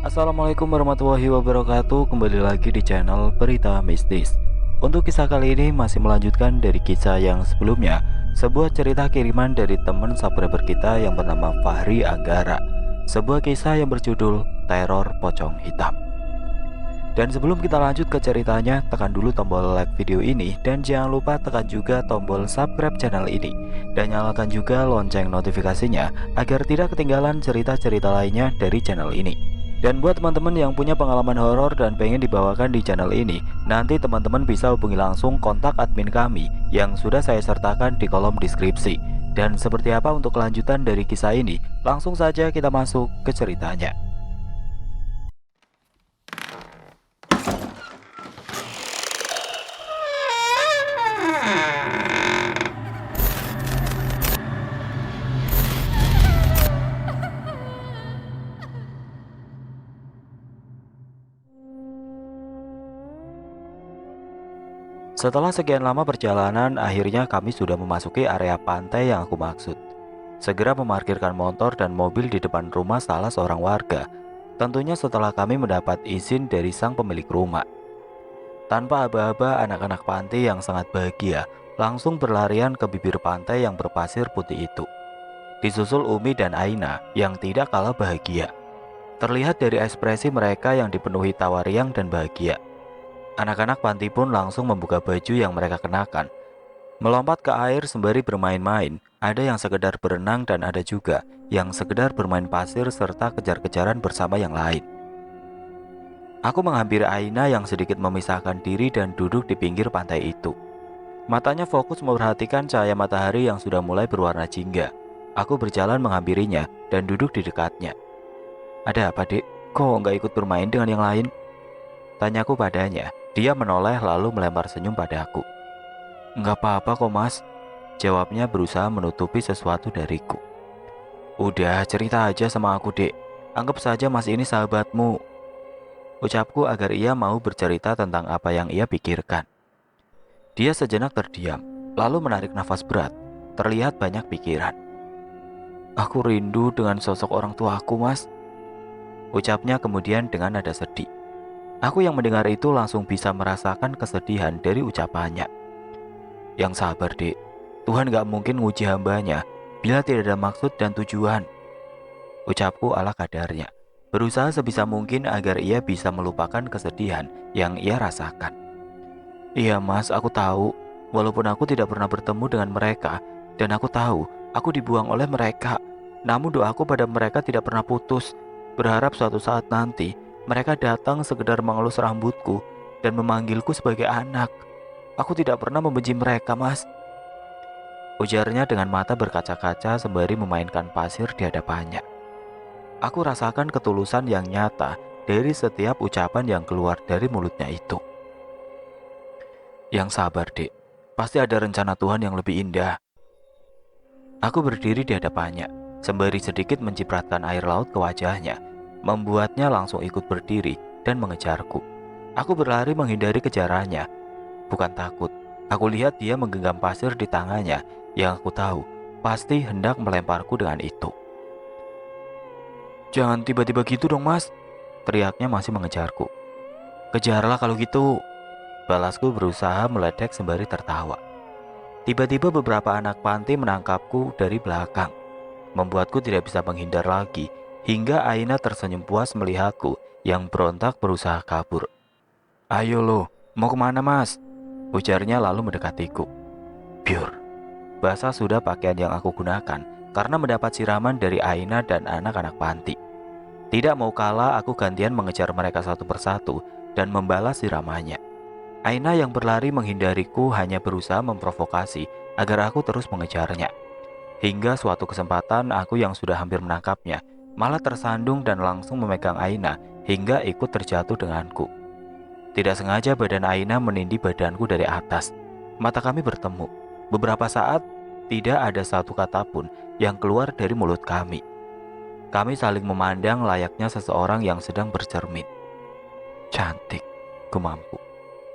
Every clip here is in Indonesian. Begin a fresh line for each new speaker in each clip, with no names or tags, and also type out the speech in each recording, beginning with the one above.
Assalamualaikum warahmatullahi wabarakatuh. Kembali lagi di channel Berita Mistis. Untuk kisah kali ini masih melanjutkan dari kisah yang sebelumnya. Sebuah cerita kiriman dari teman subscriber kita yang bernama Fahri Anggara. Sebuah kisah yang berjudul Teror Pocong Hitam. Dan sebelum kita lanjut ke ceritanya, tekan dulu tombol like video ini dan jangan lupa tekan juga tombol subscribe channel ini dan nyalakan juga lonceng notifikasinya agar tidak ketinggalan cerita-cerita lainnya dari channel ini. Dan buat teman-teman yang punya pengalaman horor dan pengen dibawakan di channel ini, nanti teman-teman bisa hubungi langsung kontak admin kami yang sudah saya sertakan di kolom deskripsi. Dan seperti apa untuk kelanjutan dari kisah ini? Langsung saja kita masuk ke ceritanya. Setelah sekian lama perjalanan, akhirnya kami sudah memasuki area pantai yang aku maksud. Segera memarkirkan motor dan mobil di depan rumah salah seorang warga. Tentunya setelah kami mendapat izin dari sang pemilik rumah. Tanpa aba-aba, anak-anak pantai yang sangat bahagia langsung berlarian ke bibir pantai yang berpasir putih itu. Disusul Umi dan Aina yang tidak kalah bahagia. Terlihat dari ekspresi mereka yang dipenuhi tawa riang dan bahagia. Anak-anak panti pun langsung membuka baju yang mereka kenakan, melompat ke air sembari bermain-main. Ada yang sekedar berenang dan ada juga yang sekedar bermain pasir serta kejar-kejaran bersama yang lain. Aku menghampiri Aina yang sedikit memisahkan diri dan duduk di pinggir pantai itu. Matanya fokus memperhatikan cahaya matahari yang sudah mulai berwarna jingga. Aku berjalan menghampirinya dan duduk di dekatnya. "Ada apa, Dek? Kok nggak ikut bermain dengan yang lain?" tanyaku padanya. Dia menoleh lalu melempar senyum padaku. "Nggak apa-apa kok, Mas," jawabnya berusaha menutupi sesuatu dariku. "Udah, cerita aja sama aku, Dek. Anggap saja Mas ini sahabatmu," ucapku agar ia mau bercerita tentang apa yang ia pikirkan. Dia sejenak terdiam, lalu menarik nafas berat. Terlihat banyak pikiran. "Aku rindu dengan sosok orang tuaku, Mas," ucapnya kemudian dengan nada sedih. Aku yang mendengar itu langsung bisa merasakan kesedihan dari ucapannya. "Yang sabar, Dek. Tuhan gak mungkin nguji hambanya bila tidak ada maksud dan tujuan," ucapku ala kadarnya, berusaha sebisa mungkin agar ia bisa melupakan kesedihan yang ia rasakan. "Iya, Mas, aku tahu. Walaupun aku tidak pernah bertemu dengan mereka, dan aku tahu aku dibuang oleh mereka, namun doaku pada mereka tidak pernah putus. Berharap suatu saat nanti mereka datang sekedar mengelus rambutku dan memanggilku sebagai anak. Aku tidak pernah membenci mereka, Mas," ujarnya dengan mata berkaca-kaca sembari memainkan pasir di hadapannya. Aku rasakan ketulusan yang nyata dari setiap ucapan yang keluar dari mulutnya itu. "Yang sabar, Dek. Pasti ada rencana Tuhan yang lebih indah." Aku berdiri di hadapannya, sembari sedikit mencipratkan air laut ke wajahnya, membuatnya langsung ikut berdiri dan mengejarku. Aku berlari menghindari kejarannya. Bukan takut, aku lihat dia menggenggam pasir di tangannya yang aku tahu pasti hendak melemparku dengan itu. "Jangan tiba-tiba gitu dong, Mas," teriaknya masih mengejarku. "Kejarlah kalau gitu," balasku berusaha meledek sembari tertawa. Tiba-tiba beberapa anak panti menangkapku dari belakang, membuatku tidak bisa menghindar lagi. Hingga Aina tersenyum puas melihatku yang berontak berusaha kabur. "Ayo lo, mau kemana, Mas?" ujarnya lalu mendekatiku. Biur, basah sudah pakaian yang aku gunakan karena mendapat siraman dari Aina dan anak-anak panti. Tidak mau kalah, aku gantian mengejar mereka satu persatu dan membalas siramannya. Aina yang berlari menghindariku hanya berusaha memprovokasi agar aku terus mengejarnya. Hingga suatu kesempatan aku yang sudah hampir menangkapnya malah tersandung dan langsung memegang Aina hingga ikut terjatuh denganku. Tidak sengaja badan Aina menindih badanku dari atas. Mata kami bertemu. Beberapa saat tidak ada satu kata pun yang keluar dari mulut kami. Kami saling memandang layaknya seseorang yang sedang bercermin. Cantik, kumampu.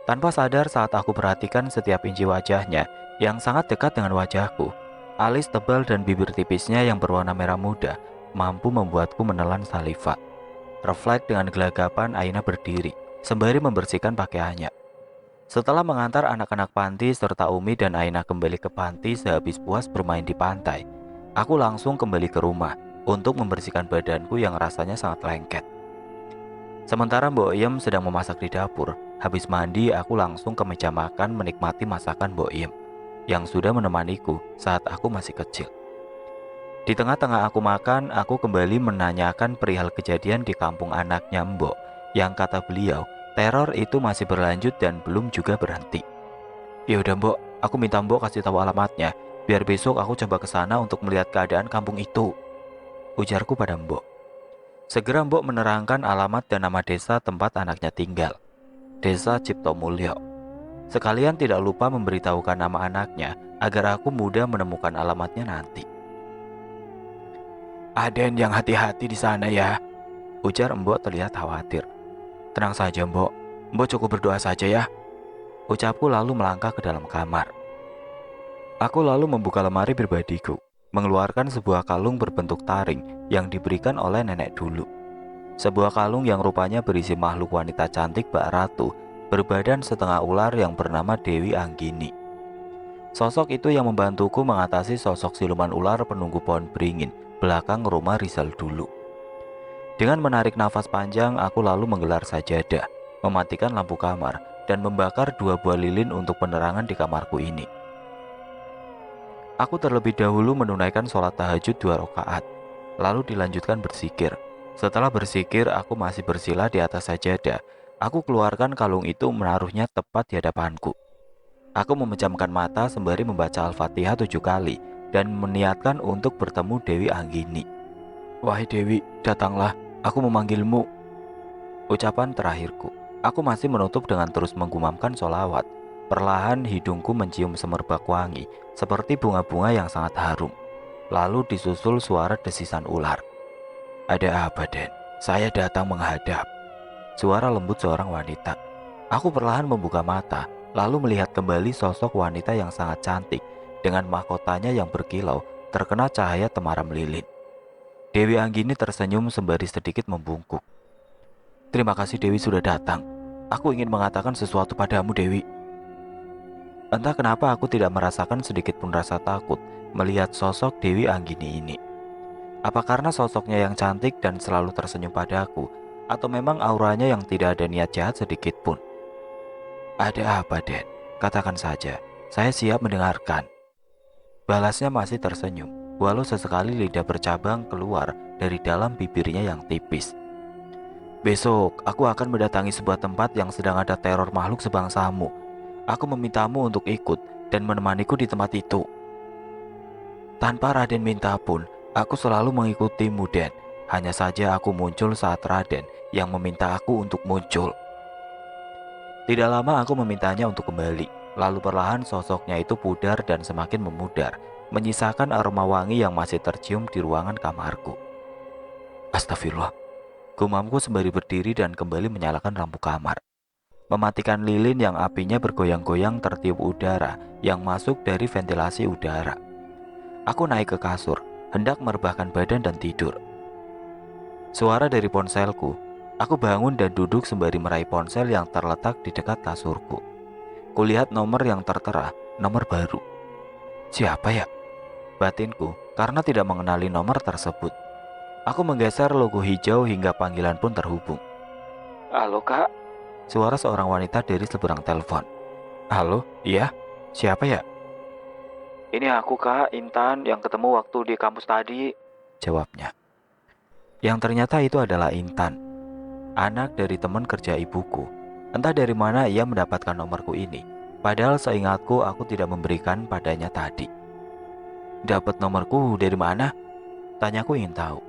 Tanpa sadar saat aku perhatikan setiap inci wajahnya yang sangat dekat dengan wajahku, alis tebal dan bibir tipisnya yang berwarna merah muda mampu membuatku menelan saliva. Refleks dengan gelagapan Aina berdiri, sembari membersihkan pakaiannya. Setelah mengantar anak-anak panti serta Umi dan Aina kembali ke panti sehabis puas bermain di pantai, aku langsung kembali ke rumah untuk membersihkan badanku yang rasanya sangat lengket. Sementara Mbok Iem sedang memasak di dapur, habis mandi aku langsung ke meja makan menikmati masakan Mbok Iem yang sudah menemaniku saat aku masih kecil. Di tengah-tengah aku makan, aku kembali menanyakan perihal kejadian di kampung anaknya Mbok yang kata beliau, teror itu masih berlanjut dan belum juga berhenti. Ya udah Mbok, aku minta Mbok kasih tahu alamatnya, biar besok aku coba ke sana untuk melihat keadaan kampung itu, ujarku pada Mbok. Segera Mbok menerangkan alamat dan nama desa tempat anaknya tinggal, Desa Cipto Mulyo. Sekalian tidak lupa memberitahukan nama anaknya agar aku mudah menemukan alamatnya nanti. Aden yang hati-hati di sana ya, ujar Mbok terlihat khawatir. Tenang saja Mbok, Mbok cukup berdoa saja ya, ucapku lalu melangkah ke dalam kamar. Aku lalu membuka lemari pribadiku, mengeluarkan sebuah kalung berbentuk taring yang diberikan oleh nenek dulu. Sebuah kalung yang rupanya berisi makhluk wanita cantik bak ratu, berbadan setengah ular yang bernama Dewi Anggini. Sosok itu yang membantuku mengatasi sosok siluman ular penunggu pohon beringin belakang rumah Rizal dulu. Dengan menarik nafas panjang, aku lalu menggelar sajadah, mematikan lampu kamar, dan membakar 2 buah lilin untuk penerangan di kamarku ini. Aku terlebih dahulu menunaikan sholat tahajud 2 rakaat, lalu dilanjutkan berzikir. Setelah berzikir, aku masih bersila di atas sajadah. Aku keluarkan kalung itu menaruhnya tepat di hadapanku. Aku memejamkan mata sembari membaca Al-Fatihah 7 kali dan meniatkan untuk bertemu Dewi Anggini. Wahai Dewi, datanglah, aku memanggilmu. Ucapan terakhirku. Aku masih menutup dengan terus menggumamkan sholawat. Perlahan hidungku mencium semerbak wangi, seperti bunga-bunga yang sangat harum. Lalu disusul suara desisan ular. Ada apa, Den? Saya datang menghadap. Suara lembut seorang wanita. Aku perlahan membuka mata, lalu melihat kembali sosok wanita yang sangat cantik, dengan mahkotanya yang berkilau, terkena cahaya temaram lilin. Dewi Anggini tersenyum sembari sedikit membungkuk. Terima kasih Dewi sudah datang. Aku ingin mengatakan sesuatu padamu, Dewi. Entah kenapa aku tidak merasakan sedikit pun rasa takut melihat sosok Dewi Anggini ini. Apa karena sosoknya yang cantik dan selalu tersenyum padaku, atau memang auranya yang tidak ada niat jahat sedikit pun? Ada apa, Den? Katakan saja, saya siap mendengarkan. Balasnya masih tersenyum, walau sesekali lidah bercabang keluar dari dalam bibirnya yang tipis. Besok, aku akan mendatangi sebuah tempat yang sedang ada teror makhluk sebangsamu. Aku memintamu untuk ikut dan menemaniku di tempat itu. Tanpa Raden minta pun, aku selalu mengikutimu, Den. Hanya saja aku muncul saat Raden yang meminta aku untuk muncul. Tidak lama aku memintanya untuk kembali. Lalu perlahan sosoknya itu pudar dan semakin memudar, menyisakan aroma wangi yang masih tercium di ruangan kamarku. Astagfirullah, gumamku sembari berdiri dan kembali menyalakan lampu kamar. Mematikan lilin yang apinya bergoyang-goyang tertiup udara yang masuk dari ventilasi udara. Aku naik ke kasur, hendak merebahkan badan dan tidur. Suara dari ponselku. Aku bangun dan duduk sembari meraih ponsel yang terletak di dekat kasurku. Kulihat nomor yang tertera, nomor baru. Siapa ya? Batinku, karena tidak mengenali nomor tersebut. Aku menggeser logo hijau hingga panggilan pun terhubung. Halo kak, suara seorang wanita dari seberang telepon. Halo, iya, siapa ya? Ini aku kak, Intan yang ketemu waktu di kampus tadi, jawabnya. Yang ternyata itu adalah Intan, anak dari teman kerja ibuku. Entah dari mana ia mendapatkan nomorku ini, padahal seingatku aku tidak memberikan padanya tadi. Dapat nomorku dari mana? Tanyaku ingin tahu.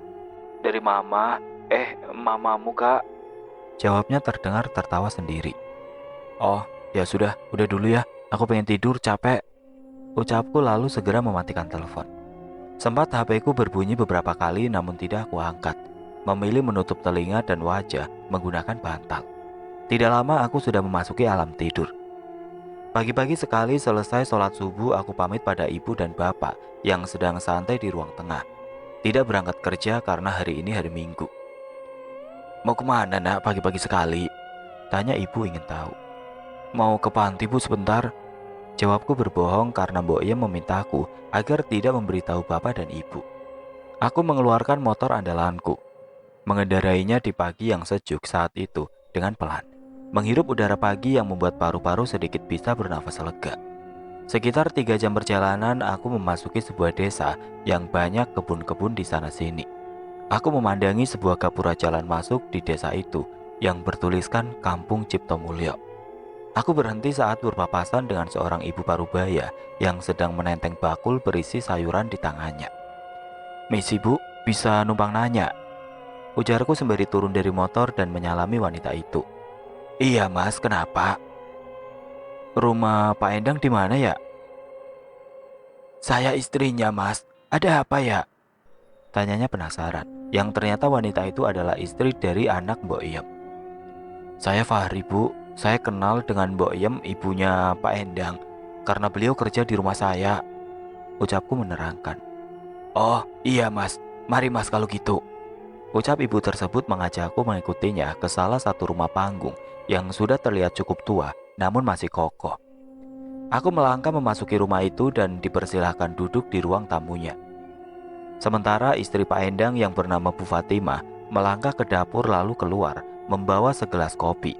Dari mama, mamamu kak, jawabnya terdengar tertawa sendiri. Oh, ya sudah, udah dulu ya, aku pengen tidur, capek, ucapku lalu segera mematikan telepon. Sempat HP-ku berbunyi beberapa kali namun tidak aku angkat. Memilih menutup telinga dan wajah menggunakan bantal. Tidak lama aku sudah memasuki alam tidur. Pagi-pagi sekali selesai sholat subuh, aku pamit pada ibu dan bapak yang sedang santai di ruang tengah. Tidak berangkat kerja karena hari ini hari Minggu. Mau kemana nak pagi-pagi sekali? Tanya ibu ingin tahu. Mau ke panti bu sebentar. Jawabku berbohong karena Mbok Yem memintaku agar tidak memberitahu bapak dan ibu. Aku mengeluarkan motor andalanku, mengendarainya di pagi yang sejuk saat itu dengan pelan, menghirup udara pagi yang membuat paru-paru sedikit bisa bernafas lega. Sekitar 3 jam perjalanan, aku memasuki sebuah desa yang banyak kebun-kebun di sana sini. Aku memandangi sebuah gapura jalan masuk di desa itu yang bertuliskan Kampung Cipto Mulyo. Aku berhenti saat berpapasan dengan seorang ibu parubaya yang sedang menenteng bakul berisi sayuran di tangannya. "Misi bu, bisa numpang nanya?" Ujarku sembari turun dari motor dan menyalami wanita itu. "Iya mas, kenapa?" "Rumah Pak Endang di mana ya?" "Saya istrinya mas, ada apa ya?" Tanyanya penasaran, yang ternyata wanita itu adalah istri dari anak Mbok Yem. "Saya Fahri bu, saya kenal dengan Mbok Yem ibunya Pak Endang karena beliau kerja di rumah saya," ucapku menerangkan. "Oh iya mas, mari mas kalau gitu," ucap ibu tersebut mengajakku mengikutinya ke salah satu rumah panggung yang sudah terlihat cukup tua namun masih kokoh. Aku melangkah memasuki rumah itu dan dipersilahkan duduk di ruang tamunya. Sementara istri Pak Endang yang bernama Bu Fatimah melangkah ke dapur lalu keluar membawa segelas kopi.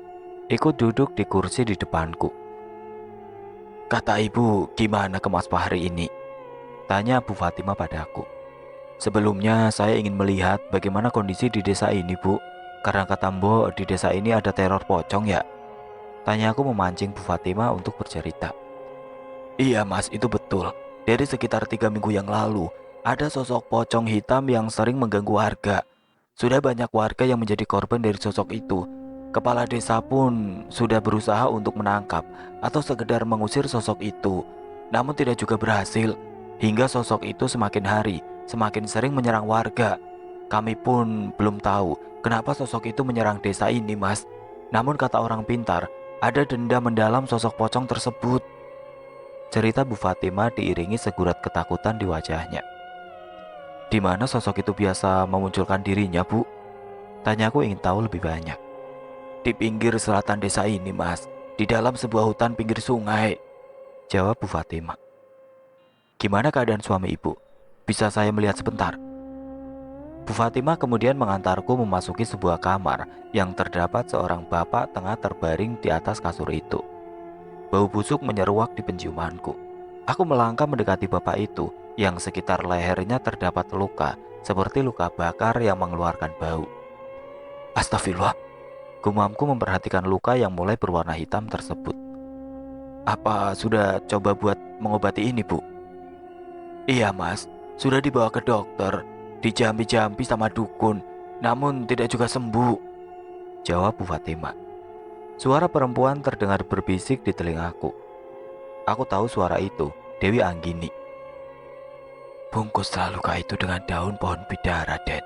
Ikut duduk di kursi di depanku. "Kata ibu, gimana ke Mas Fahri ini?" tanya Bu Fatimah padaku. "Sebelumnya saya ingin melihat bagaimana kondisi di desa ini bu, karena kata Mbok di desa ini ada teror pocong ya?" Tanya aku memancing Bu Fatimah untuk bercerita. "Iya mas, itu betul. Dari sekitar 3 minggu yang lalu, ada sosok pocong hitam yang sering mengganggu warga. Sudah banyak warga yang menjadi korban dari sosok itu. Kepala desa pun sudah berusaha untuk menangkap atau sekedar mengusir sosok itu, namun tidak juga berhasil. Hingga sosok itu semakin hari semakin sering menyerang warga. Kami pun belum tahu kenapa sosok itu menyerang desa ini mas. Namun kata orang pintar, ada dendam mendalam sosok pocong tersebut." Cerita Bu Fatimah diiringi segurat ketakutan di wajahnya. "Di mana sosok itu biasa memunculkan dirinya bu?" Tanyaku ingin tahu lebih banyak. "Di pinggir selatan desa ini mas, di dalam sebuah hutan pinggir sungai," jawab Bu Fatimah. "Gimana keadaan suami ibu? Bisa saya melihat sebentar?" Bu Fatimah kemudian mengantarku memasuki sebuah kamar yang terdapat seorang bapak tengah terbaring di atas kasur itu. Bau busuk menyeruak di penciumanku. Aku melangkah mendekati bapak itu yang sekitar lehernya terdapat luka seperti luka bakar yang mengeluarkan bau. "Astagfirullah," gumamku memperhatikan luka yang mulai berwarna hitam tersebut. "Apa sudah coba buat mengobati ini bu?" "Iya mas, sudah dibawa ke dokter, dijampi-jampi sama dukun, namun tidak juga sembuh," jawab Bu Fatimah. Suara perempuan terdengar berbisik di telingaku. Aku tahu suara itu, Dewi Anggini. "Bungkuslah luka itu dengan daun pohon bidara, Den.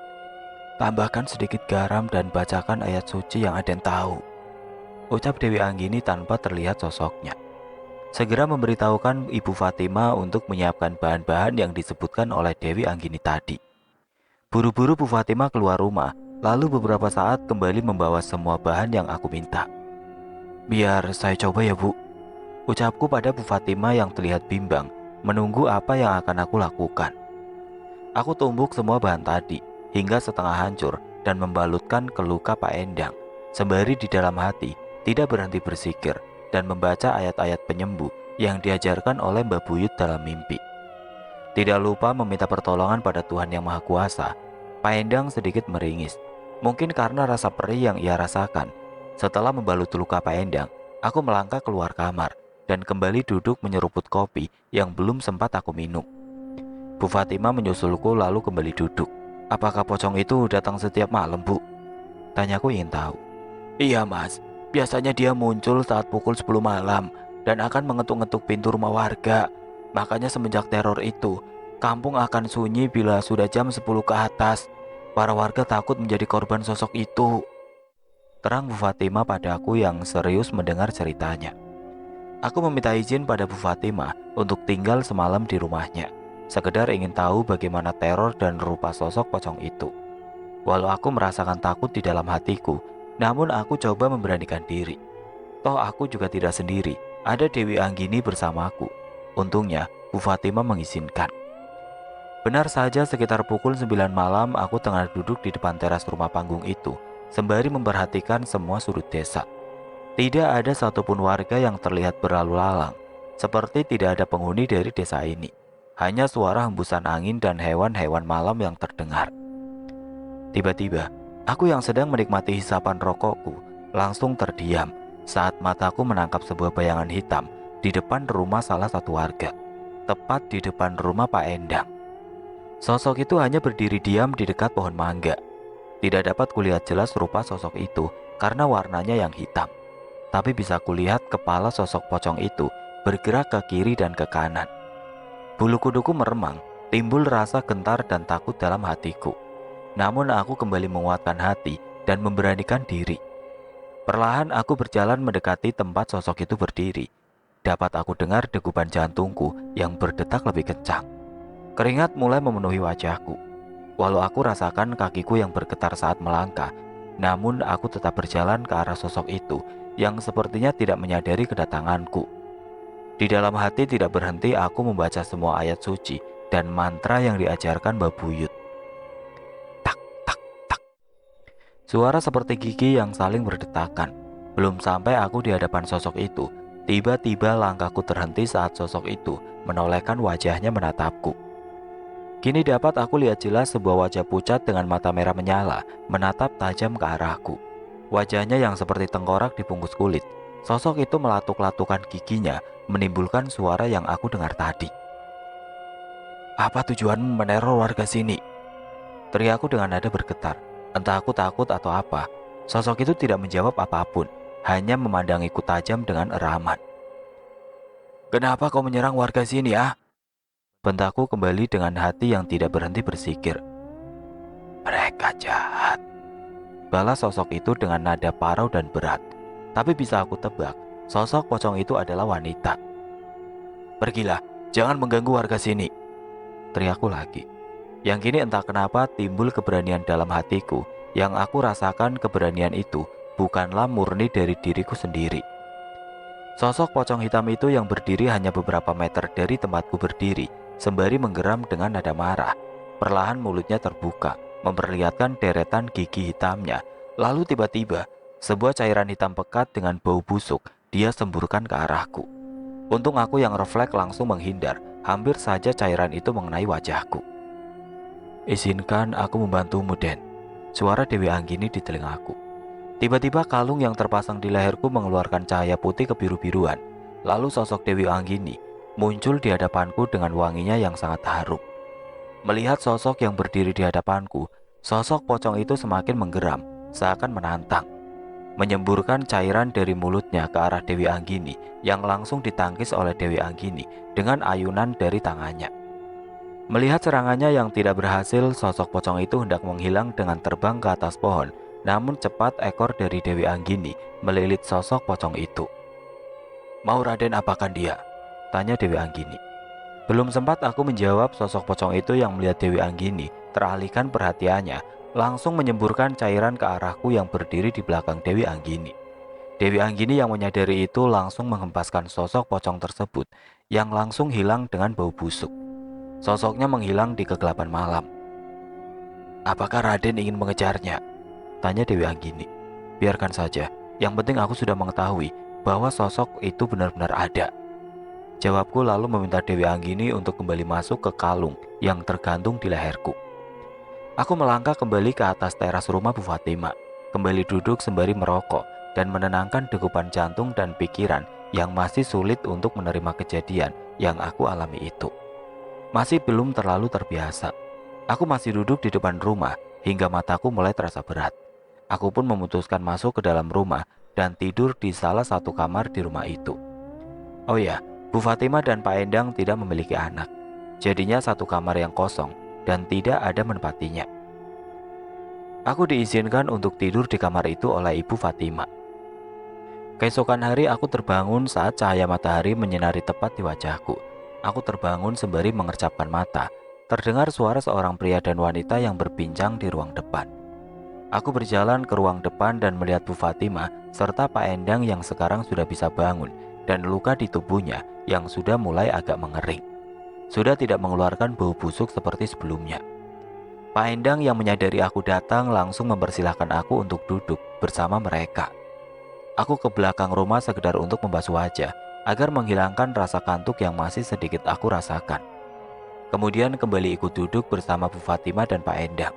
Tambahkan sedikit garam dan bacakan ayat suci yang Aden tahu," ucap Dewi Anggini tanpa terlihat sosoknya. Segera memberitahukan Ibu Fatimah untuk menyiapkan bahan-bahan yang disebutkan oleh Dewi Anggini tadi. Buru-buru Bu Fatimah keluar rumah, lalu beberapa saat kembali membawa semua bahan yang aku minta. "Biar saya coba ya bu," ucapku pada Bu Fatimah yang terlihat bimbang, menunggu apa yang akan aku lakukan. Aku tumbuk semua bahan tadi, hingga setengah hancur dan membalutkan ke luka Pak Endang, sembari di dalam hati tidak berhenti bersikir dan membaca ayat-ayat penyembuh yang diajarkan oleh Mbah Buyut dalam mimpi. Tidak lupa meminta pertolongan pada Tuhan Yang Maha Kuasa. Pak Endang sedikit meringis, mungkin karena rasa perih yang ia rasakan. Setelah membalut luka Pak Endang, aku melangkah keluar kamar dan kembali duduk menyeruput kopi yang belum sempat aku minum. Bu Fatimah menyusulku lalu kembali duduk. "Apakah pocong itu datang setiap malam, Bu?" Tanyaku ingin tahu. "Iya, Mas. Biasanya dia muncul saat pukul 10 malam dan akan mengetuk-ngetuk pintu rumah warga. Makanya semenjak teror itu, kampung akan sunyi bila sudah jam 10 ke atas. Para warga takut menjadi korban sosok itu," terang Bu Fatimah padaku yang serius mendengar ceritanya. Aku meminta izin pada Bu Fatimah untuk tinggal semalam di rumahnya, sekedar ingin tahu bagaimana teror dan rupa sosok pocong itu. Walau aku merasakan takut di dalam hatiku, namun aku coba memberanikan diri. Toh aku juga tidak sendiri, ada Dewi Anggini bersamaku. Untungnya, Bu Fatima mengizinkan. Benar saja sekitar pukul 9 malam aku tengah duduk di depan teras rumah panggung itu, sembari memperhatikan semua sudut desa. Tidak ada satupun warga yang terlihat berlalu lalang, seperti tidak ada penghuni dari desa ini. Hanya suara hembusan angin dan hewan-hewan malam yang terdengar. Tiba-tiba, aku yang sedang menikmati hisapan rokokku langsung terdiam saat mataku menangkap sebuah bayangan hitam di depan rumah salah satu warga, tepat di depan rumah Pak Endang. Sosok itu hanya berdiri diam di dekat pohon mangga. Tidak dapat kulihat jelas rupa sosok itu karena warnanya yang hitam. Tapi bisa kulihat kepala sosok pocong itu bergerak ke kiri dan ke kanan. Bulu kuduku meremang, timbul rasa gentar dan takut dalam hatiku. Namun aku kembali menguatkan hati dan memberanikan diri. Perlahan aku berjalan mendekati tempat sosok itu berdiri. Dapat aku dengar degupan jantungku yang berdetak lebih kencang. Keringat mulai memenuhi wajahku. Walau aku rasakan kakiku yang bergetar saat melangkah, namun aku tetap berjalan ke arah sosok itu yang sepertinya tidak menyadari kedatanganku. Di dalam hati tidak berhenti aku membaca semua ayat suci dan mantra yang diajarkan Mbah Buyut. Tak, tak, tak. Suara seperti gigi yang saling berdetakan. Belum sampai aku di hadapan sosok itu, tiba-tiba langkahku terhenti saat sosok itu menolehkan wajahnya menatapku. Kini dapat aku lihat jelas sebuah wajah pucat dengan mata merah menyala, menatap tajam ke arahku. Wajahnya yang seperti tengkorak dibungkus kulit. Sosok itu melatuk-latukan giginya, menimbulkan suara yang aku dengar tadi. "Apa tujuanmu meneror warga sini?" teriakku dengan nada bergetar. Entah aku takut atau apa, sosok itu tidak menjawab apapun, hanya memandangiku tajam dengan eraman. "Kenapa kau menyerang warga sini, ah?" bentakku kembali dengan hati yang tidak berhenti bersikir. "Mereka jahat," balas sosok itu dengan nada parau dan berat. Tapi bisa aku tebak, sosok pocong itu adalah wanita. "Pergilah, jangan mengganggu warga sini," teriakku lagi. Yang kini entah kenapa timbul keberanian dalam hatiku. Yang aku rasakan keberanian itu bukanlah murni dari diriku sendiri. Sosok pocong hitam itu yang berdiri hanya beberapa meter dari tempatku berdiri, sembari menggeram dengan nada marah. Perlahan mulutnya terbuka, memperlihatkan deretan gigi hitamnya. Lalu tiba-tiba, sebuah cairan hitam pekat dengan bau busuk dia semburkan ke arahku. Untung aku yang refleks langsung menghindar, hampir saja cairan itu mengenai wajahku. "Izinkan aku membantumu, Den," suara Dewi Anggini di telingaku. Tiba-tiba kalung yang terpasang di leherku mengeluarkan cahaya putih kebiru-biruan. Lalu sosok Dewi Anggini muncul di hadapanku dengan wanginya yang sangat harum. Melihat sosok yang berdiri di hadapanku, sosok pocong itu semakin menggeram, seakan menantang. Menyemburkan cairan dari mulutnya ke arah Dewi Anggini yang langsung ditangkis oleh Dewi Anggini dengan ayunan dari tangannya. Melihat serangannya yang tidak berhasil, sosok pocong itu hendak menghilang dengan terbang ke atas pohon. Namun cepat ekor dari Dewi Anggini melilit sosok pocong itu. "Mau Raden apakan dia?" tanya Dewi Anggini. Belum sempat aku menjawab, sosok pocong itu yang melihat Dewi Anggini teralihkan perhatiannya, langsung menyemburkan cairan ke arahku yang berdiri di belakang Dewi Anggini. Dewi Anggini yang menyadari itu langsung menghempaskan sosok pocong tersebut yang langsung hilang dengan bau busuk. Sosoknya menghilang di kegelapan malam. "Apakah Raden ingin mengejarnya?" tanya Dewi Anggini. "Biarkan saja, yang penting aku sudah mengetahui bahwa sosok itu benar-benar ada," jawabku lalu meminta Dewi Anggini untuk kembali masuk ke kalung yang tergantung di leherku. Aku melangkah kembali ke atas teras rumah Bu Fatima, kembali duduk sembari merokok dan menenangkan degupan jantung dan pikiran yang masih sulit untuk menerima kejadian yang aku alami itu. Masih belum terlalu terbiasa. Aku masih duduk di depan rumah hingga mataku mulai terasa berat. Aku pun memutuskan masuk ke dalam rumah dan tidur di salah satu kamar di rumah itu. Oh ya, Bu Fatima dan Pak Endang tidak memiliki anak. Jadinya satu kamar yang kosong dan tidak ada menempatinya. Aku diizinkan untuk tidur di kamar itu oleh Ibu Fatima. Keesokan hari aku terbangun saat cahaya matahari menyinari tepat di wajahku. Aku terbangun sembari mengercapkan mata. Terdengar suara seorang pria dan wanita yang berbincang di ruang depan. Aku berjalan ke ruang depan dan melihat Bu Fatima serta Pak Endang yang sekarang sudah bisa bangun dan luka di tubuhnya yang sudah mulai agak mengering. Sudah tidak mengeluarkan bau busuk seperti sebelumnya. Pak Endang yang menyadari aku datang langsung mempersilahkan aku untuk duduk bersama mereka. Aku ke belakang rumah sekedar untuk membasuh wajah agar menghilangkan rasa kantuk yang masih sedikit aku rasakan. Kemudian kembali ikut duduk bersama Bu Fatima dan Pak Endang.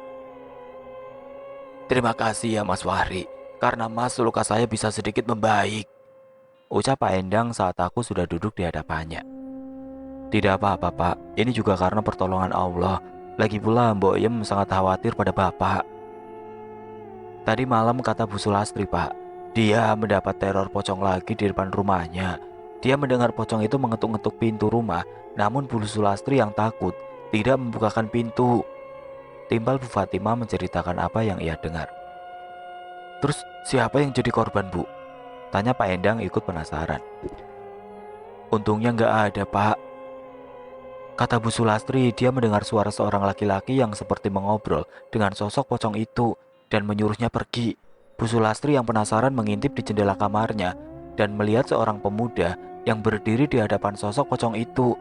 "Terima kasih ya Mas Fahri, karena Mas luka saya bisa sedikit membaik," ucap Pak Endang saat aku sudah duduk di hadapannya. "Tidak apa-apa Pak, ini juga karena pertolongan Allah. Lagi pula Mbok Yem sangat khawatir pada Bapak. Tadi malam kata Bu Sulastri Pak, dia mendapat teror pocong lagi di depan rumahnya. Dia mendengar pocong itu mengetuk-ngetuk pintu rumah, namun Bu Sulastri yang takut tidak membukakan pintu." Timbal Bu Fatima menceritakan apa yang ia dengar. "Terus siapa yang jadi korban Bu?" tanya Pak Endang ikut penasaran. "Untungnya nggak ada Pak," kata Bu Sulastri. Dia mendengar suara seorang laki-laki yang seperti mengobrol dengan sosok pocong itu dan menyuruhnya pergi. Bu Sulastri yang penasaran mengintip di jendela kamarnya dan melihat seorang pemuda yang berdiri di hadapan sosok pocong itu.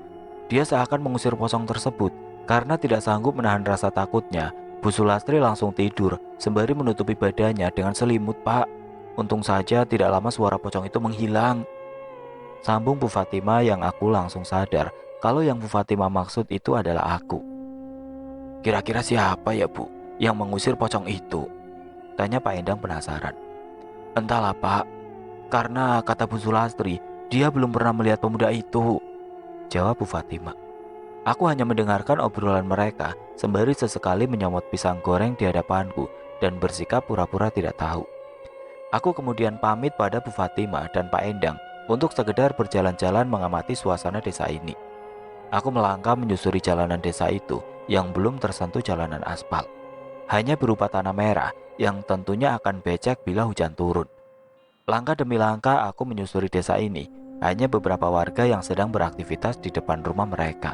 Dia seakan mengusir pocong tersebut. Karena tidak sanggup menahan rasa takutnya, Bu Sulastri langsung tidur sembari menutupi badannya dengan selimut Pak. Untung saja tidak lama suara pocong itu menghilang. Sambung Bu Fatima yang aku langsung sadar kalau yang Bu Fatima maksud itu adalah aku. "Kira-kira siapa ya Bu yang mengusir pocong itu?" tanya Pak Endang penasaran. "Entahlah Pak, karena kata Bu Sulastri, dia belum pernah melihat pemuda itu," jawab Bu Fatima. Aku hanya mendengarkan obrolan mereka sembari sesekali menyomot pisang goreng di hadapanku dan bersikap pura-pura tidak tahu. Aku kemudian pamit pada Bu Fatima dan Pak Endang untuk sekedar berjalan-jalan mengamati suasana desa ini. Aku melangkah menyusuri jalanan desa itu yang belum tersentuh jalanan aspal. Hanya berupa tanah merah yang tentunya akan becek bila hujan turun. Langkah demi langkah aku menyusuri desa ini. Hanya beberapa warga yang sedang beraktivitas di depan rumah mereka.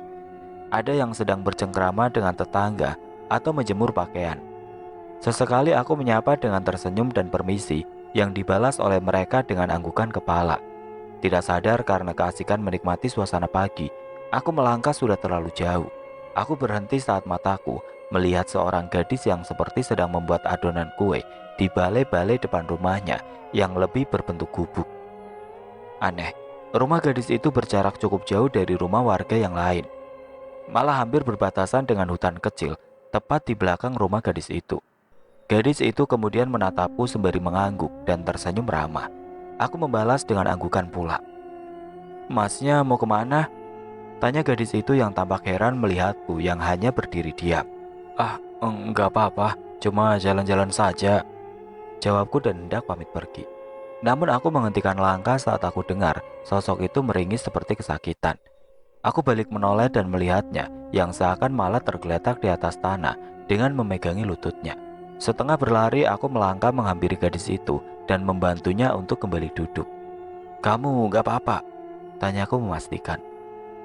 Ada yang sedang bercengkrama dengan tetangga atau menjemur pakaian. Sesekali aku menyapa dengan tersenyum dan permisi yang dibalas oleh mereka dengan anggukan kepala. Tidak sadar karena keasikan menikmati suasana pagi, aku melangkah sudah terlalu jauh. Aku berhenti saat mataku melihat seorang gadis yang seperti sedang membuat adonan kue di balai-balai depan rumahnya yang lebih berbentuk gubuk. Aneh, rumah gadis itu berjarak cukup jauh dari rumah warga yang lain. Malah hampir berbatasan dengan hutan kecil, tepat di belakang rumah gadis itu. Gadis itu kemudian menatapku sembari mengangguk dan tersenyum ramah. Aku membalas dengan anggukan pula. "Masnya mau kemana?" tanya gadis itu yang tampak heran melihatku yang hanya berdiri diam. "Ah, enggak apa-apa, cuma jalan-jalan saja," jawabku dan hendak pamit pergi. Namun aku menghentikan langkah saat aku dengar sosok itu meringis seperti kesakitan. Aku balik menoleh dan melihatnya yang seakan malah tergeletak di atas tanah dengan memegangi lututnya. Setengah berlari aku melangkah menghampiri gadis itu dan membantunya untuk kembali duduk. "Kamu gak apa-apa?" tanyaku memastikan.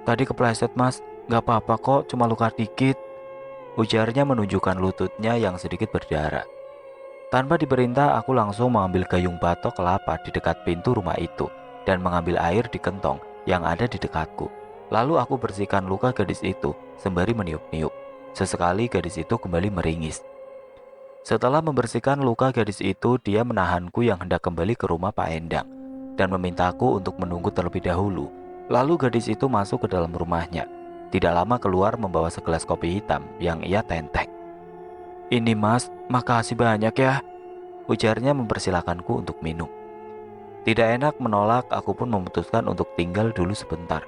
"Tadi kepleset Mas, gak apa-apa kok, cuma luka dikit," ujarnya menunjukkan lututnya yang sedikit berdarah. Tanpa diperintah aku langsung mengambil gayung batok kelapa di dekat pintu rumah itu dan mengambil air di kentong yang ada di dekatku. Lalu aku bersihkan luka gadis itu sembari meniup-niup. Sesekali gadis itu kembali meringis. Setelah membersihkan luka gadis itu, dia menahanku yang hendak kembali ke rumah Pak Endang dan memintaku untuk menunggu terlebih dahulu. Lalu gadis itu masuk ke dalam rumahnya. Tidak lama keluar membawa segelas kopi hitam yang ia tentek. "Ini Mas, makasih banyak ya," ujarnya mempersilahkanku untuk minum. Tidak enak menolak, aku pun memutuskan untuk tinggal dulu sebentar.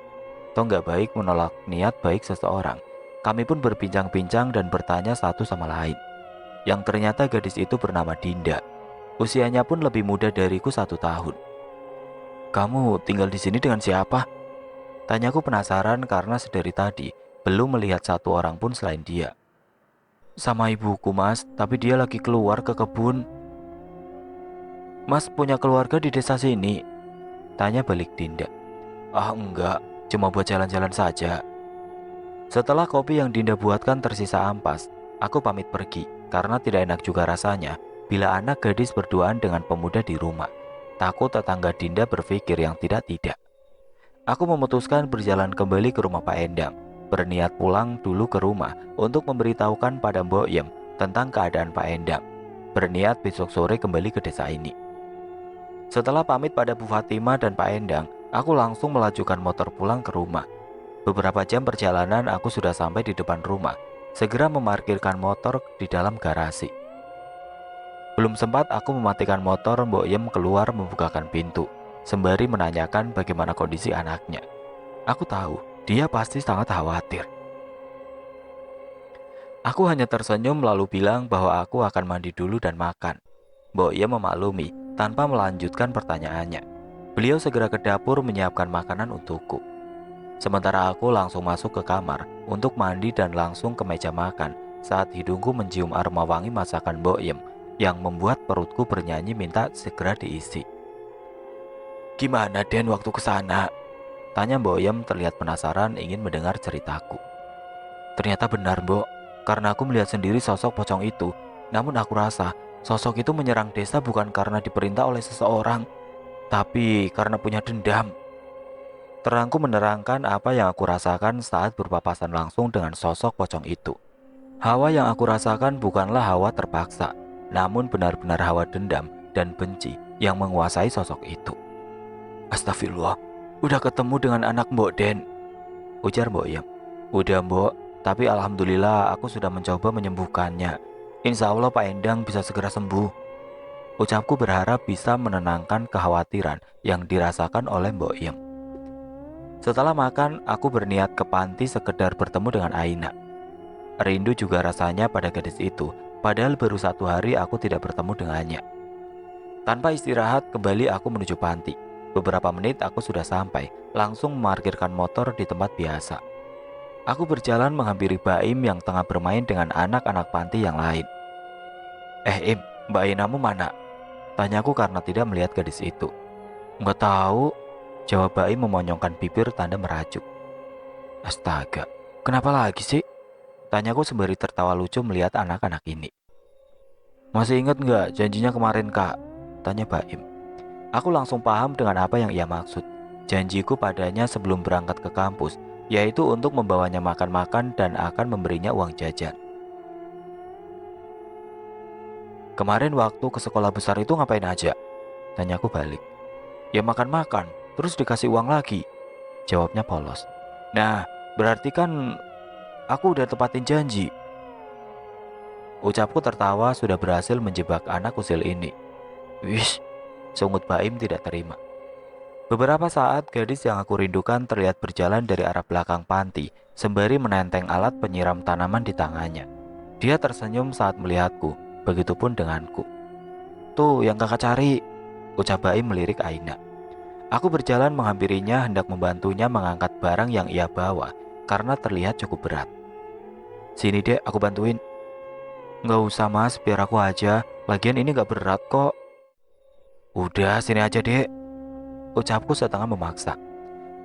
Toh nggak baik menolak niat baik seseorang. Kami pun berbincang-bincang dan bertanya satu sama lain. Yang ternyata gadis itu bernama Dinda. Usianya pun lebih muda dariku 1 tahun. "Kamu tinggal di sini dengan siapa?" tanyaku penasaran karena sedari tadi belum melihat satu orang pun selain dia. "Sama ibuku Mas, tapi dia lagi keluar ke kebun." "Mas punya keluarga di desa sini?" tanya balik Dinda. "Ah enggak, cuma buat jalan-jalan saja." Setelah kopi yang Dinda buatkan tersisa ampas, aku pamit pergi karena tidak enak juga rasanya bila anak gadis berduaan dengan pemuda di rumah. Takut tetangga Dinda berpikir yang tidak-tidak. Aku memutuskan berjalan kembali ke rumah Pak Endang, berniat pulang dulu ke rumah untuk memberitahukan pada Mbok Yem tentang keadaan Pak Endang. Berniat besok sore kembali ke desa ini. Setelah pamit pada Bu Fatima dan Pak Endang, aku langsung melajukan motor pulang ke rumah. Beberapa jam perjalanan aku sudah sampai di depan rumah, segera memarkirkan motor di dalam garasi. Belum sempat aku mematikan motor, Mbok Yem keluar membukakan pintu, sembari menanyakan bagaimana kondisi anaknya. Aku tahu, dia pasti sangat khawatir. Aku hanya tersenyum lalu bilang bahwa aku akan mandi dulu dan makan. Mbok Yem memaklumi tanpa melanjutkan pertanyaannya. Beliau segera ke dapur menyiapkan makanan untukku. Sementara aku langsung masuk ke kamar untuk mandi dan langsung ke meja makan saat hidungku mencium aroma wangi masakan Mbok Yem yang membuat perutku bernyanyi minta segera diisi. "Gimana Den waktu kesana?" tanya Mbok Yem terlihat penasaran ingin mendengar ceritaku. "Ternyata benar Mbok, karena aku melihat sendiri sosok pocong itu. Namun aku rasa sosok itu menyerang desa bukan karena diperintah oleh seseorang, tapi karena punya dendam." Terangku menerangkan apa yang aku rasakan saat berpapasan langsung dengan sosok pocong itu. Hawa yang aku rasakan bukanlah hawa terpaksa, namun benar-benar hawa dendam dan benci yang menguasai sosok itu. "Astagfirullah, udah ketemu dengan anak Mbok Den?" ujar Mbok Yem. "Udah Mbok, tapi alhamdulillah aku sudah mencoba menyembuhkannya. Insya Allah Pak Endang bisa segera sembuh." Ucapku berharap bisa menenangkan kekhawatiran yang dirasakan oleh Mbok Yem. Setelah makan, aku berniat ke panti sekedar bertemu dengan Aina. Rindu juga rasanya pada gadis itu, padahal baru 1 hari aku tidak bertemu dengannya. Tanpa istirahat, kembali aku menuju panti. Beberapa menit aku sudah sampai, langsung memarkirkan motor di tempat biasa. Aku berjalan menghampiri Baim yang tengah bermain dengan anak-anak panti yang lain. Im, Mbak Ainamu mana?" tanyaku karena tidak melihat gadis itu. "Nggak tahu," jawab Baim memonyongkan bibir tanda merajuk. "Astaga, kenapa lagi sih?" tanyaku sembari tertawa lucu melihat anak-anak ini. "Masih ingat nggak janjinya kemarin Kak?" tanya Baim. Aku langsung paham dengan apa yang ia maksud. Janjiku padanya sebelum berangkat ke kampus, yaitu untuk membawanya makan-makan dan akan memberinya uang jajan. "Kemarin waktu ke sekolah besar itu ngapain aja?" tanyaku balik. "Ya makan-makan, terus dikasih uang lagi," jawabnya polos. "Nah, berarti kan aku udah tepatin janji." Ucapku tertawa sudah berhasil menjebak anak usil ini. "Wish," sungut Baim tidak terima. Beberapa saat gadis yang aku rindukan terlihat berjalan dari arah belakang panti sembari menenteng alat penyiram tanaman di tangannya. Dia tersenyum saat melihatku, begitupun denganku. "Tuh yang kakak cari," ucap Baim melirik Aina. Aku berjalan menghampirinya hendak membantunya mengangkat barang yang ia bawa karena terlihat cukup berat. "Sini dek, aku bantuin." "Nggak usah mas, biar aku aja. Lagian ini nggak berat kok." "Udah, sini aja dek," ucapku setengah memaksa.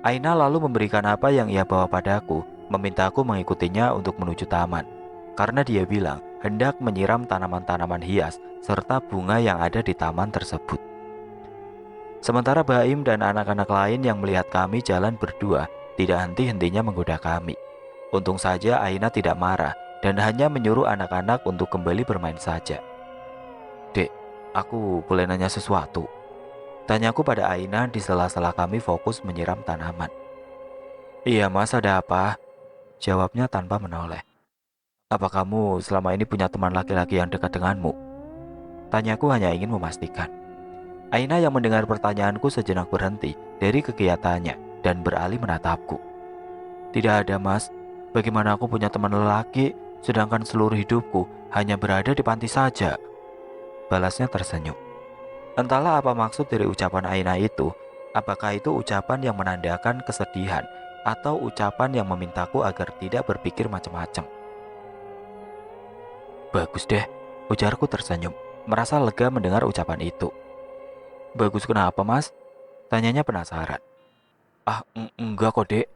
Aina lalu memberikan apa yang ia bawa padaku, memintaku mengikutinya untuk menuju taman. Karena dia bilang hendak menyiram tanaman-tanaman hias serta bunga yang ada di taman tersebut. Sementara Baim dan anak-anak lain yang melihat kami jalan berdua tidak henti-hentinya menggoda kami. Untung saja Aina tidak marah dan hanya menyuruh anak-anak untuk kembali bermain saja. "Dek, aku boleh nanya sesuatu?" tanyaku pada Aina di sela-sela kami fokus menyiram tanaman. "Iya mas, ada apa?" jawabnya tanpa menoleh. "Apa kamu selama ini punya teman laki-laki yang dekat denganmu?" tanyaku hanya ingin memastikan. Aina yang mendengar pertanyaanku sejenak berhenti dari kegiatannya dan beralih menatapku. "Tidak ada mas, bagaimana aku punya teman lelaki sedangkan seluruh hidupku hanya berada di panti saja?" balasnya tersenyum. Entahlah apa maksud dari ucapan Aina itu. Apakah itu ucapan yang menandakan kesedihan atau ucapan yang memintaku agar tidak berpikir macam-macam. "Bagus deh," ujarku tersenyum, merasa lega mendengar ucapan itu. "Bagus kenapa mas?" tanyanya penasaran. Enggak kok dek,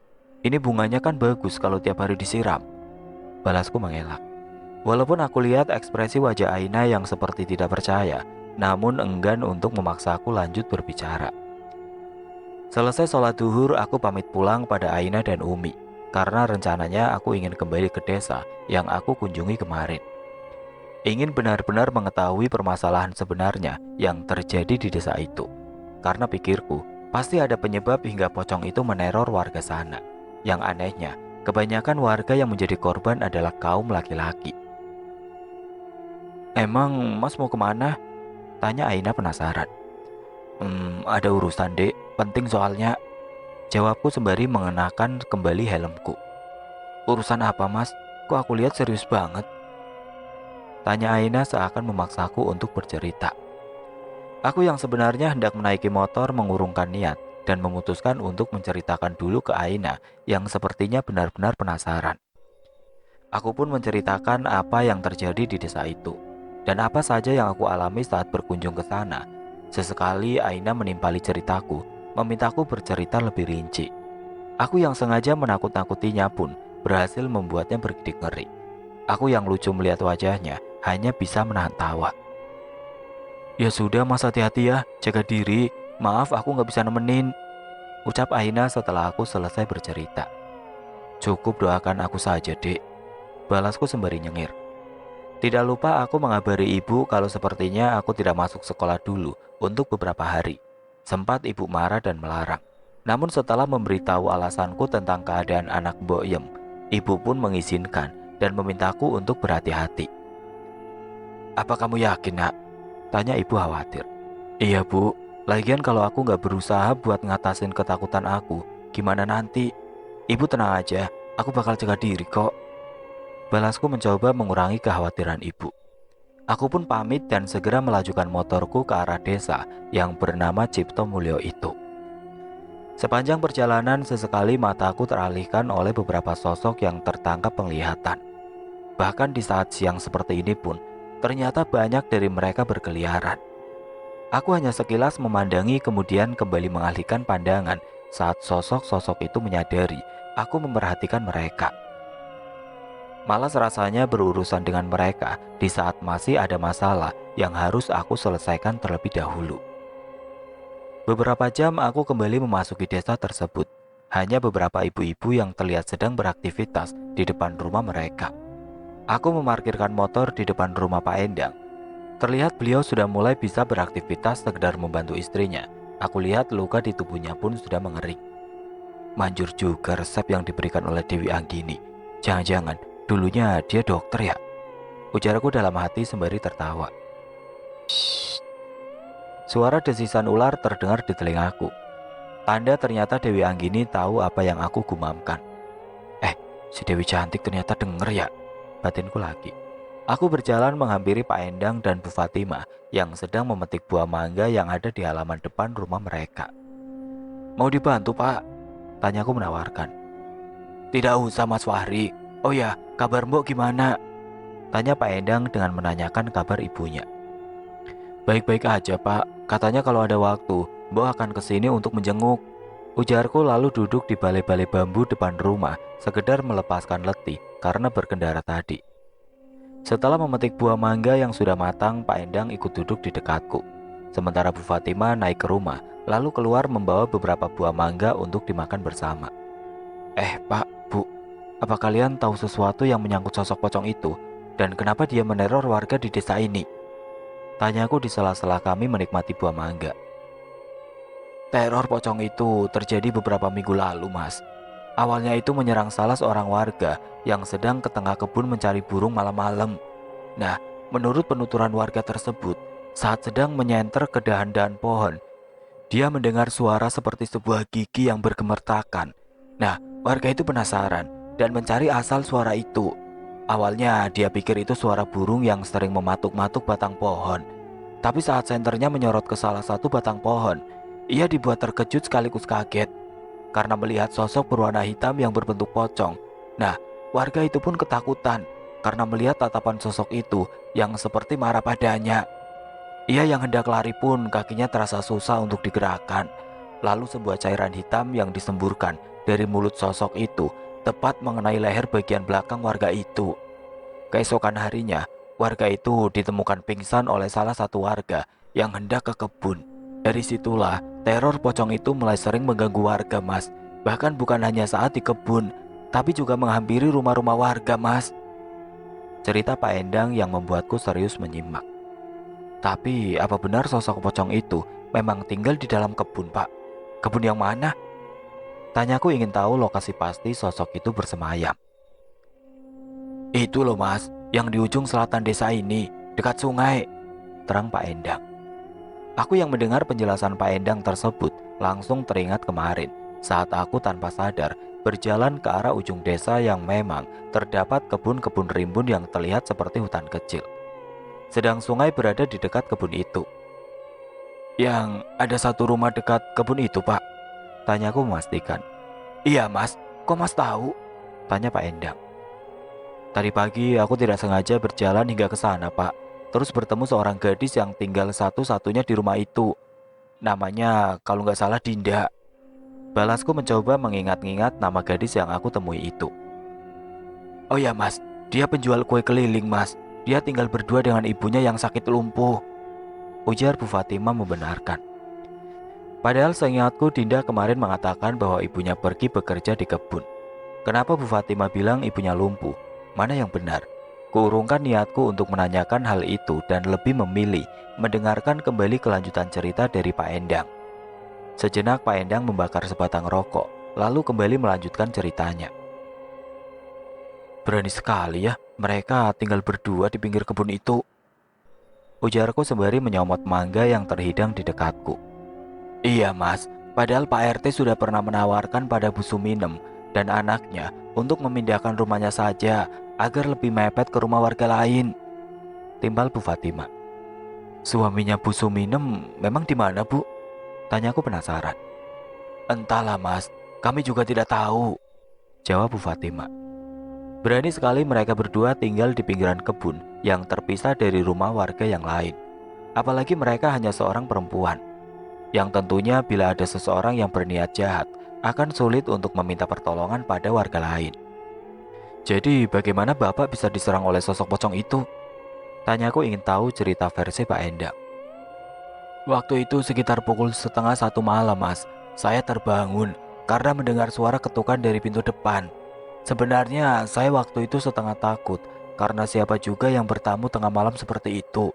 ini bunganya kan bagus kalau tiap hari disiram," balasku mengelak. Walaupun aku lihat ekspresi wajah Aina yang seperti tidak percaya, namun enggan untuk memaksa aku lanjut berbicara. Selesai sholat duhur, aku pamit pulang pada Aina dan Umi, karena rencananya aku ingin kembali ke desa yang aku kunjungi kemarin. Ingin benar-benar mengetahui permasalahan sebenarnya yang terjadi di desa itu. Karena pikirku, pasti ada penyebab hingga pocong itu meneror warga sana. Yang anehnya, kebanyakan warga yang menjadi korban adalah kaum laki-laki. "Emang Mas mau kemana?" tanya Aina penasaran. Ada urusan dek, penting soalnya," jawabku sembari mengenakan kembali helmku. "Urusan apa Mas? Kok aku lihat serius banget?" tanya Aina seakan memaksaku untuk bercerita. Aku yang sebenarnya hendak menaiki motor mengurungkan niat dan memutuskan untuk menceritakan dulu ke Aina yang sepertinya benar-benar penasaran. Aku pun menceritakan apa yang terjadi di desa itu dan apa saja yang aku alami saat berkunjung ke sana. Sesekali Aina menimpali ceritaku, memintaku bercerita lebih rinci. Aku yang sengaja menakut-nakutinya pun berhasil membuatnya bergidik ngeri. Aku yang lucu melihat wajahnya hanya bisa menahan tawa. "Ya sudah Mas, hati-hati ya, jaga diri. Maaf aku nggak bisa nemenin," ucap Aina setelah aku selesai bercerita. "Cukup doakan aku saja dek," balasku sembari nyengir. Tidak lupa aku mengabari ibu kalau sepertinya aku tidak masuk sekolah dulu untuk beberapa hari. Sempat ibu marah dan melarang. Namun setelah memberitahu alasanku tentang keadaan anak Mbok Yem, ibu pun mengizinkan dan memintaku untuk berhati-hati. "Apa kamu yakin nak?" tanya ibu khawatir. "Iya bu, lagian kalau aku nggak berusaha buat ngatasin ketakutan aku, gimana nanti? Ibu tenang aja, aku bakal jaga diri kok," balasku mencoba mengurangi kekhawatiran ibu. Aku pun pamit dan segera melajukan motorku ke arah desa yang bernama Cipto Mulyo itu. Sepanjang perjalanan sesekali mataku teralihkan oleh beberapa sosok yang tertangkap penglihatan. Bahkan di saat siang seperti ini pun, ternyata banyak dari mereka berkeliaran. Aku hanya sekilas memandangi kemudian kembali mengalihkan pandangan saat sosok-sosok itu menyadari aku memperhatikan mereka. Malas rasanya berurusan dengan mereka di saat masih ada masalah yang harus aku selesaikan terlebih dahulu. Beberapa jam aku kembali memasuki desa tersebut. Hanya beberapa ibu-ibu yang terlihat sedang beraktivitas di depan rumah mereka. Aku memarkirkan motor di depan rumah Pak Endang. Terlihat beliau sudah mulai bisa beraktivitas sekedar membantu istrinya. Aku lihat luka di tubuhnya pun sudah mengering. Manjur juga resep yang diberikan oleh Dewi Anggini. Jangan-jangan dulunya dia dokter ya? Ujarku dalam hati sembari tertawa. Shh. Suara desisan ular terdengar di telingaku. Tanda ternyata Dewi Anggini tahu apa yang aku gumamkan. Si Dewi cantik ternyata denger ya, batinku lagi. Aku berjalan menghampiri Pak Endang dan Bu Fatimah yang sedang memetik buah mangga yang ada di halaman depan rumah mereka. "Mau dibantu Pak?" tanyaku menawarkan. "Tidak usah Mas Fahri. Oh ya, kabar Mbok gimana?" tanya Pak Endang dengan menanyakan kabar ibunya. "Baik-baik aja Pak, katanya kalau ada waktu Mbok akan kesini untuk menjenguk," ujarku lalu duduk di balai-balai bambu depan rumah sekedar melepaskan letih karena berkendara tadi. Setelah memetik buah mangga yang sudah matang, Pak Endang ikut duduk di dekatku. Sementara Bu Fatimah naik ke rumah, lalu keluar membawa beberapa buah mangga untuk dimakan bersama. Pak, Bu, apa kalian tahu sesuatu yang menyangkut sosok pocong itu? Dan kenapa dia meneror warga di desa ini?" tanyaku di sela-sela kami menikmati buah mangga. "Teror pocong itu terjadi beberapa minggu lalu, Mas. Awalnya itu menyerang salah seorang warga yang sedang ke tengah kebun mencari burung malam-malam. Nah, menurut penuturan warga tersebut, saat sedang menyenter ke dahan-dahan pohon, dia mendengar suara seperti sebuah gigi yang bergemertakan. Nah, warga itu penasaran dan mencari asal suara itu. Awalnya dia pikir itu suara burung yang sering mematuk-matuk batang pohon. Tapi saat senternya menyorot ke salah satu batang pohon, ia dibuat terkejut sekaligus kaget karena melihat sosok berwarna hitam yang berbentuk pocong. Nah, warga itu pun ketakutan karena melihat tatapan sosok itu yang seperti marah padanya. Ia yang hendak lari pun kakinya terasa susah untuk digerakkan. Lalu sebuah cairan hitam yang disemburkan dari mulut sosok itu tepat mengenai leher bagian belakang warga itu. Keesokan harinya, warga itu ditemukan pingsan oleh salah satu warga yang hendak ke kebun. Dari situlah teror pocong itu mulai sering mengganggu warga, Mas. Bahkan bukan hanya saat di kebun, tapi juga menghampiri rumah-rumah warga, Mas. Cerita Pak Endang yang membuatku serius menyimak. Tapi apa benar sosok pocong itu memang tinggal di dalam kebun, Pak? Kebun yang mana? Tanyaku ingin tahu lokasi pasti sosok itu bersemayam. Itu loh, Mas, yang di ujung selatan desa ini, dekat sungai, terang Pak Endang. Aku yang mendengar penjelasan Pak Endang tersebut langsung teringat kemarin saat aku tanpa sadar berjalan ke arah ujung desa yang memang terdapat kebun-kebun rimbun yang terlihat seperti hutan kecil. Sedang sungai berada di dekat kebun itu. Yang ada satu rumah dekat kebun itu, Pak, tanyaku memastikan. Iya, Mas, kok Mas tahu? Tanya Pak Endang. Tadi pagi aku tidak sengaja berjalan hingga ke sana, Pak. Terus bertemu seorang gadis yang tinggal satu-satunya di rumah itu. Namanya kalau nggak salah Dinda. Balasku mencoba mengingat-ingat nama gadis yang aku temui itu. Oh ya, Mas, dia penjual kue keliling, Mas. Dia tinggal berdua dengan ibunya yang sakit lumpuh, ujar Bu Fatima membenarkan. Padahal seingatku Dinda kemarin mengatakan bahwa ibunya pergi bekerja di kebun. Kenapa Bu Fatima bilang ibunya lumpuh? Mana yang benar? Kuurungkan niatku untuk menanyakan hal itu dan lebih memilih mendengarkan kembali kelanjutan cerita dari Pak Endang. Sejenak Pak Endang membakar sebatang rokok, lalu kembali melanjutkan ceritanya. Berani sekali ya, mereka tinggal berdua di pinggir kebun itu, ujarku sembari menyomot mangga yang terhidang di dekatku. Iya, Mas, padahal Pak RT sudah pernah menawarkan pada Bu Suminem dan anaknya untuk memindahkan rumahnya saja agar lebih mepet ke rumah warga lain, timbal Bu Fatima. Suaminya Bu Suminem memang di mana, Bu? Tanyaku penasaran. Entahlah, Mas, kami juga tidak tahu, jawab Bu Fatima. Berani sekali mereka berdua tinggal di pinggiran kebun yang terpisah dari rumah warga yang lain. Apalagi mereka hanya seorang perempuan, yang tentunya bila ada seseorang yang berniat jahat akan sulit untuk meminta pertolongan pada warga lain. Jadi bagaimana Bapak bisa diserang oleh sosok pocong itu? Tanyaku ingin tahu cerita versi Pak Endang. Waktu itu sekitar pukul 12:30 malam, Mas. Saya terbangun karena mendengar suara ketukan dari pintu depan. Sebenarnya saya waktu itu setengah takut karena siapa juga yang bertamu tengah malam seperti itu.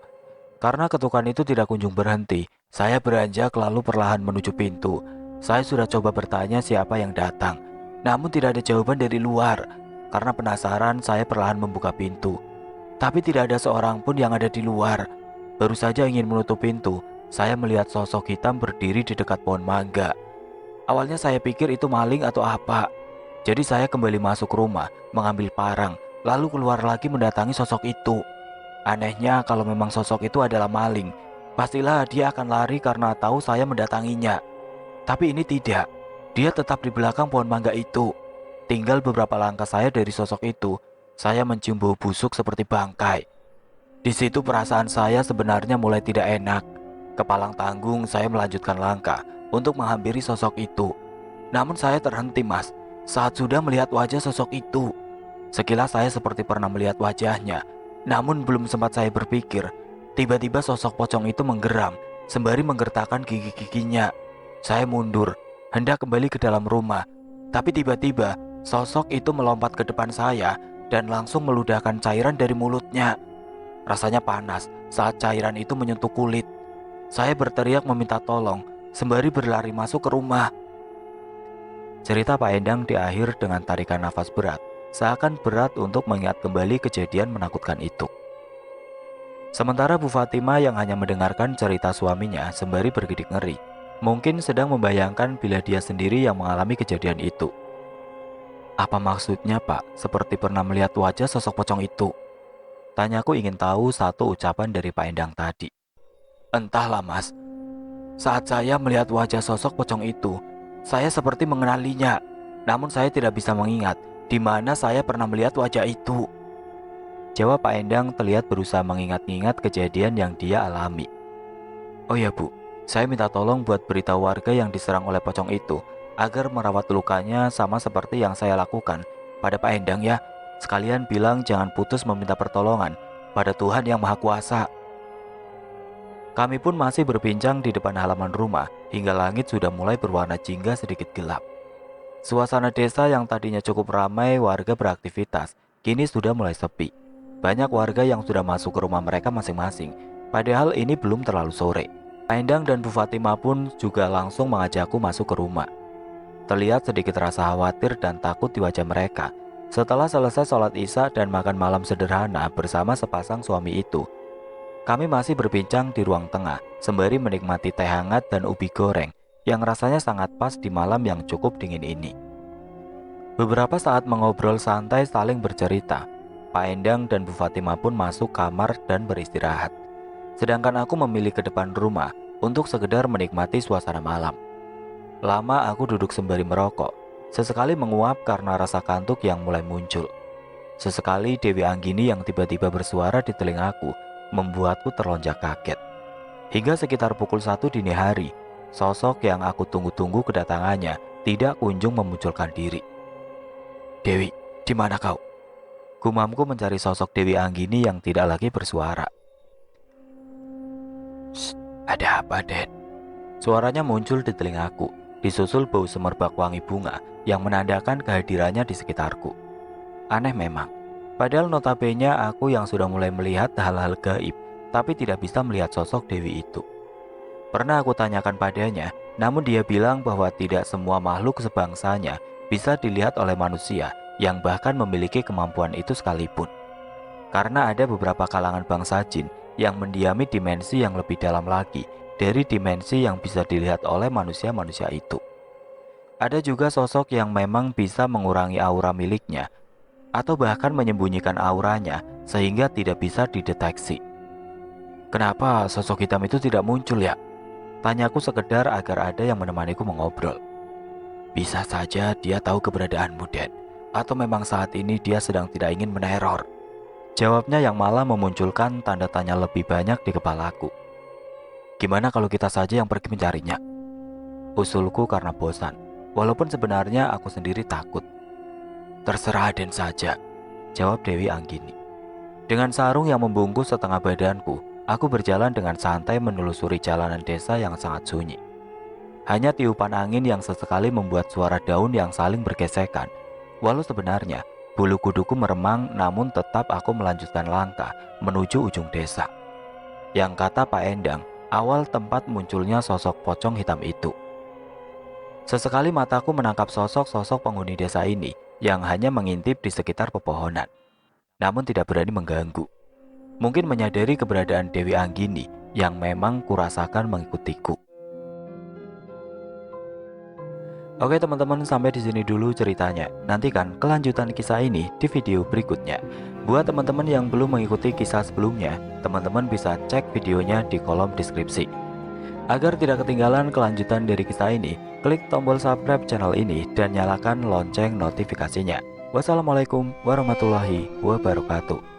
Karena ketukan itu tidak kunjung berhenti, saya beranjak lalu perlahan menuju pintu. Saya sudah coba bertanya siapa yang datang, namun tidak ada jawaban dari luar. Karena penasaran, saya perlahan membuka pintu. Tapi tidak ada seorang pun yang ada di luar. Baru saja ingin menutup pintu, saya melihat sosok hitam berdiri di dekat pohon mangga. Awalnya saya pikir itu maling atau apa. Jadi saya kembali masuk rumah, mengambil parang, lalu keluar lagi mendatangi sosok itu. Anehnya kalau memang sosok itu adalah maling, pastilah dia akan lari karena tahu saya mendatanginya. Tapi ini tidak, dia tetap di belakang pohon mangga itu. Tinggal beberapa langkah saya dari sosok itu, saya mencium bau busuk seperti bangkai. Di situ perasaan saya sebenarnya mulai tidak enak. Kepalang tanggung saya melanjutkan langkah untuk menghampiri sosok itu. Namun saya terhenti, Mas, saat sudah melihat wajah sosok itu. Sekilas saya seperti pernah melihat wajahnya. Namun belum sempat saya berpikir, tiba-tiba sosok pocong itu menggeram sembari menggertakkan gigi-giginya. Saya mundur, hendak kembali ke dalam rumah. Tapi tiba-tiba sosok itu melompat ke depan saya dan langsung meludahkan cairan dari mulutnya. Rasanya panas saat cairan itu menyentuh kulit. Saya berteriak meminta tolong sembari berlari masuk ke rumah. Cerita Pak Endang di akhir dengan tarikan nafas berat, seakan berat untuk mengingat kembali kejadian menakutkan itu. Sementara Bu Fatima yang hanya mendengarkan cerita suaminya sembari bergidik ngeri, mungkin sedang membayangkan bila dia sendiri yang mengalami kejadian itu. Apa maksudnya, Pak? Seperti pernah melihat wajah sosok pocong itu. Tanyaku ingin tahu satu ucapan dari Pak Endang tadi. Entahlah, Mas. Saat saya melihat wajah sosok pocong itu, saya seperti mengenalinya. Namun saya tidak bisa mengingat di mana saya pernah melihat wajah itu. Jawab Pak Endang terlihat berusaha mengingat-ingat kejadian yang dia alami. Oh ya, Bu, saya minta tolong buat beritahu warga yang diserang oleh pocong itu agar merawat lukanya sama seperti yang saya lakukan pada Pak Endang ya. Sekalian bilang jangan putus meminta pertolongan pada Tuhan yang Maha Kuasa. Kami pun masih berbincang di depan halaman rumah hingga langit sudah mulai berwarna jingga sedikit gelap. Suasana desa yang tadinya cukup ramai warga beraktivitas, kini sudah mulai sepi. Banyak warga yang sudah masuk ke rumah mereka masing-masing, padahal ini belum terlalu sore. Pak Endang dan Bu Fatimah pun juga langsung mengajakku masuk ke rumah. Terlihat sedikit rasa khawatir dan takut di wajah mereka. Setelah selesai sholat isya dan makan malam sederhana bersama sepasang suami itu, kami masih berbincang di ruang tengah, sembari menikmati teh hangat dan ubi goreng yang rasanya sangat pas di malam yang cukup dingin ini. Beberapa saat mengobrol santai saling bercerita, Pak Endang dan Bu Fatimah pun masuk kamar dan beristirahat. Sedangkan aku memilih ke depan rumah untuk sekedar menikmati suasana malam. Lama aku duduk sembari merokok, sesekali menguap karena rasa kantuk yang mulai muncul. Sesekali Dewi Anggini yang tiba-tiba bersuara di telingaku membuatku terlonjak kaget. Hingga sekitar pukul 1 dini hari, sosok yang aku tunggu-tunggu kedatangannya tidak kunjung memunculkan diri. "Dewi, di mana kau?" Gumamku mencari sosok Dewi Anggini yang tidak lagi bersuara. "Ada apa, Den?" Suaranya muncul di telingaku, disusul bau semerbak wangi bunga yang menandakan kehadirannya di sekitarku. Aneh memang, padahal notabene aku yang sudah mulai melihat hal-hal gaib, tapi tidak bisa melihat sosok Dewi itu. Pernah aku tanyakan padanya, namun dia bilang bahwa tidak semua makhluk sebangsanya bisa dilihat oleh manusia yang bahkan memiliki kemampuan itu sekalipun. Karena ada beberapa kalangan bangsa jin yang mendiami dimensi yang lebih dalam lagi dari dimensi yang bisa dilihat oleh manusia-manusia itu. Ada juga sosok yang memang bisa mengurangi aura miliknya atau bahkan menyembunyikan auranya sehingga tidak bisa dideteksi. "Kenapa sosok hitam itu tidak muncul ya?" Tanyaku sekedar agar ada yang menemaniku mengobrol. "Bisa saja dia tahu keberadaanmu, Den, atau memang saat ini dia sedang tidak ingin meneror," jawabnya yang malah memunculkan tanda tanya lebih banyak di kepalaku. "Gimana kalau kita saja yang pergi mencarinya?" Usulku karena bosan, walaupun sebenarnya aku sendiri takut. "Terserah Den saja," jawab Dewi Anggini. Dengan sarung yang membungkus setengah badanku, aku berjalan dengan santai menelusuri jalanan desa yang sangat sunyi. Hanya tiupan angin yang sesekali membuat suara daun yang saling bergesekan. Walau sebenarnya bulu kuduku meremang, namun tetap aku melanjutkan langkah menuju ujung desa. Yang kata Pak Endang, awal tempat munculnya sosok pocong hitam itu. Sesekali mataku menangkap sosok-sosok penghuni desa ini yang hanya mengintip di sekitar pepohonan, namun tidak berani mengganggu. Mungkin menyadari keberadaan Dewi Anggini yang memang kurasakan mengikutiku. Oke teman-teman, sampai di sini dulu ceritanya. Nantikan kelanjutan kisah ini di video berikutnya. Buat teman-teman yang belum mengikuti kisah sebelumnya, teman-teman bisa cek videonya di kolom deskripsi. Agar tidak ketinggalan kelanjutan dari kisah ini, klik tombol subscribe channel ini dan nyalakan lonceng notifikasinya. Wassalamualaikum warahmatullahi wabarakatuh.